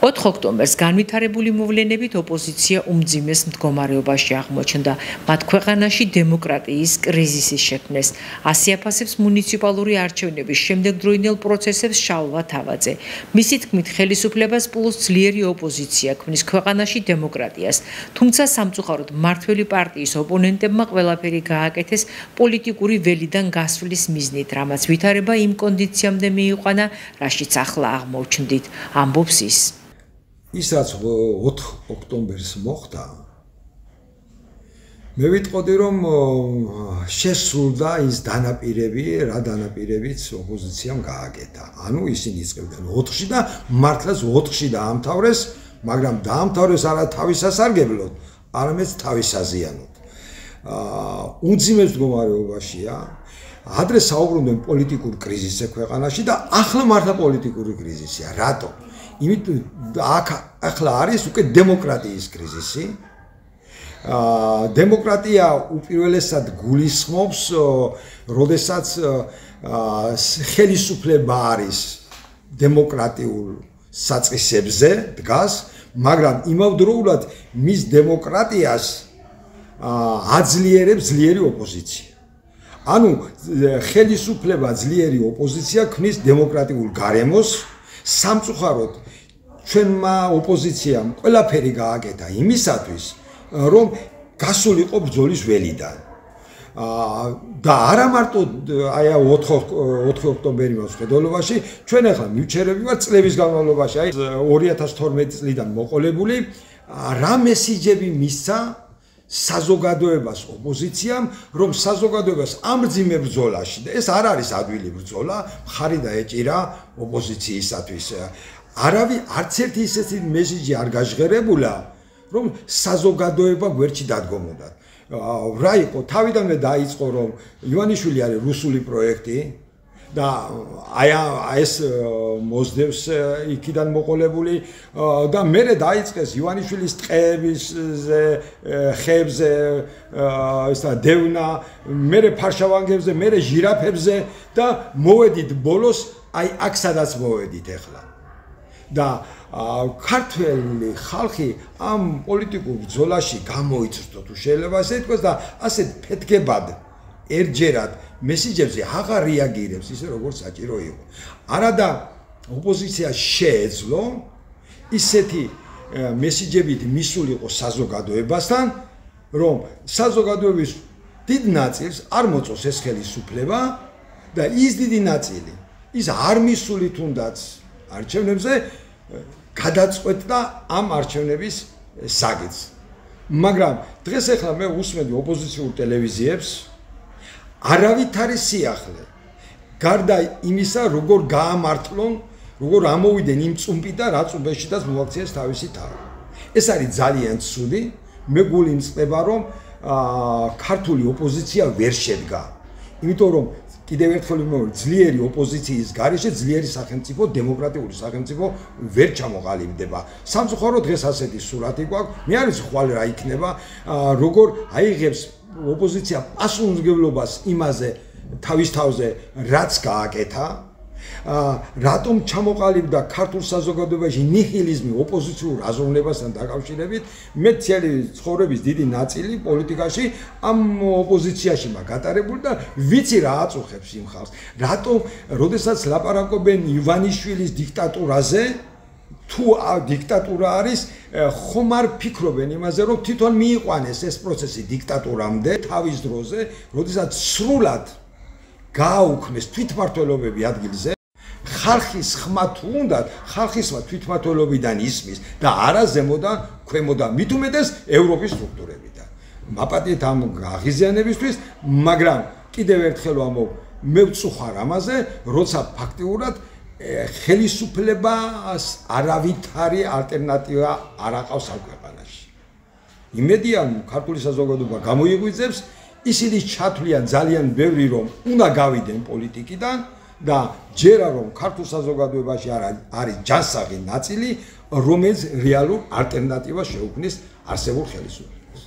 4 ოქტომბერს განვითარებული მოვლენებით ოპოზიცია უმძიმეს მდგომარეობაში აღმოჩნდა. მათ ქვეყანაში დემოკრატიის კრიზისი შექმნეს. ასიაფასებს მუნიციპალური არჩევნების შემდეგდროინდელ პროცესებს შალვა თავაძე. მისი თქმით, ხელისუფლებას პლუს ძლიერი ოპოზიცია ქმნის ქვეყანაში დემოკრატიას. თუმცა სამწუხაროდ მმართველი პარტიის ოპონენტებმა ყველაფერი გააკეთეს პოლიტიკური ველიდან გასვლის მიზნით, რამაც ვითარება იმ კონდიციამდე მიიყვანა, რაშიც ახლა აღმოჩნდით, ამბობს ის. ის რაც 4 ოქტომბერს მოხდა, მე ვიტყოდი, რომ შესრულდა ის დანაპირები, რა დანაპირებიც ოპოზიციამ გააკეთა. ანუ ისინი იწყებდნენ 4-ში და მართლაც 4-ში დაამთავრეს, მაგრამ დაამთავრეს არა თავის სასარგებლოდ, არამედ თავის აზიანოდ. უმძიმეს მდგომარეობაშია. ადრე საუბრობდნენ პოლიტიკურ კრიზისზე ქვეყანაში და ახლა მართლა პოლიტიკური კრიზისია. რატო? იმიტომ ახლა არის უკვე დემოკრატიის კრიზისი. დემოკრატია უპირველესად გულისხმობს, როდესაც ხელისუფლება არის დემოკრატიულ საწყისებზე დგას, მაგრამ იმავდროულად მის დემოკრატიას აძლიერებს ძლიერი ოპოზიცია. ანუ ხელისუფლება ძლიერი ოპოზიცია ქმნის დემოკრატიულ გარემოს. სამწუხაროდ ჩვენმა ოპოზიციამ ყველაფერი გააკეთა იმისათვის, რომ გასულიყო ბრძოლის ველიდან. და არა მარტო აი 4 ოქტომბერი მოსყიდულობაში, ჩვენ ახლა მივჩერები ვართ წლების განმავლობაში, აი 2012 წლიდან მოყოლებული, რა მესიჯები მისცა საზოგადოებას ოპოზიციამ, რომ საზოგადოებას ამძიმე ბრძოლაში და ეს არ არის ადვილი ბრძოლა, მხარი დაეჭირა ოპოზიციისათვის. არავი არც ერთი ისეთი მესიჯი არ გაჟღერებულა, რომ საზოგადოება გვერდში დადგომოდა. რა იყო? თავიდანვე დაიწყო, რომ ივანიშვილი არის რუსული პროექტი და აი ეს მოსდევს იქიდან მოყოლებული და მერე დაიწყეს ივანიშვილის ტყეებზე, ხეებზე, ესა დევნა, მერე ფარშავანგებზე, მერე ჟირაფებზე და მოვედით ბოლოს აი აქ სადაც მოვედით ახლა. და ქართველი ხალხი ამ პოლიტიკურ ბრძოლაში გამოიწვია, თუ შეიძლება ასე ითქვას და ასეთ ფეთქებად ერთჯერად მესიჯებზე აღარ რეაგირებს ისე როგორც საჭირო იყო. არადა ოპოზიცია შეეძლო ისეთი მესიჯებით მისულიყო საზოგადოებასთან, რომ საზოგადოების დიდ ნაწილს არ მოწოს ეს ხელისუფლება და ის დიდი ნაწილი ის არ მისული თუნდაც არჩევნებზე გადაწყვეტდა ამ არჩევნების საგეთს. მაგრამ დღეს ახლა მე უსმენდი ოპოზიციურ ტელევიზიებს, არავით არის სიახლე. გარდა იმისა, როგორ გაამართლონ, როგორ ამოვიდნენ იმ წუმპიდან, რა წუმბეშიდაც მოაქციეს თავისი თავი. ეს არის ძალიან ცუდი. მე გული მწყება, რომ ქართული ოპოზიცია ვერ შედგა. იმიტომ რომ კიდევ ერთხელ ვიმეორებ, ძლიერი ოპოზიციის გარეშე ძლიერი სახელმწიფო, დემოკრატიული სახელმწიფო ვერ ჩამოყალიბდება. სამწუხაროდ დღეს ასეთი სურათი გვაქვს. მე არ ვიცი ხვალ რა იქნება, როგორ აიღებს ოპოზიცია პასუხისმგებლობას იმაზე თავის თავზე, რაც გააკეთა. რატომ ჩამოყალიბდა ქართულ საზოგადოებაში ნიჰილიზმი ოპოზიციურ აზროვნებასთან დაკავშირებით? მე მთელი ცხოვრების დიდი ნაწილი პოლიტიკაში ამ ოპოზიციაში მაგატარებული და ვიცი რა აწუხებს იმ ხალხს. რატომ, როდესაც ლაპარაკობენ ივანიშვილის დიქტატურაზე, თუ დიქტატურა არის, ხომ არ ფიქრობენ იმაზე, რომ თვითონ მიიყვანეს ეს პროცესი დიქტატურამდე თავის დროზე, როდესაც სრულად გააუქმეს თვითმმართველობები ადგილზე. ხალხის ხმა თუ უნდათ, ხალხისმა თვითმმართველობიდან ისმის და არა ზემოდან, ქვემოდან, მით უმეტეს ევროპის სტრუქტურებიდან. მაპატიეთ ამ აღიზიანებისთვის, მაგრამ კიდევ ერთხელ ვამბობ, მე ვწუხარ ამაზე, როცა ფაქტიურად ხელისუფლებას არავითარი ალტერნატივა არ აყავს ამ ქვეყანაში. იმედია, ქართული საზოგადოება გამოიღვიძებს, ისინი ჩათვლიან ძალიან ბევრი, რომ უნდა გავიდნენ პოლიტიკიდან და ჯერა რომ ქართულ საზოგადოებაში არის ჯანსაღი ნაწილი, რომელიც რეალურ ალტერნატივას შეუქმნის არსებულ ხელისუფლებას.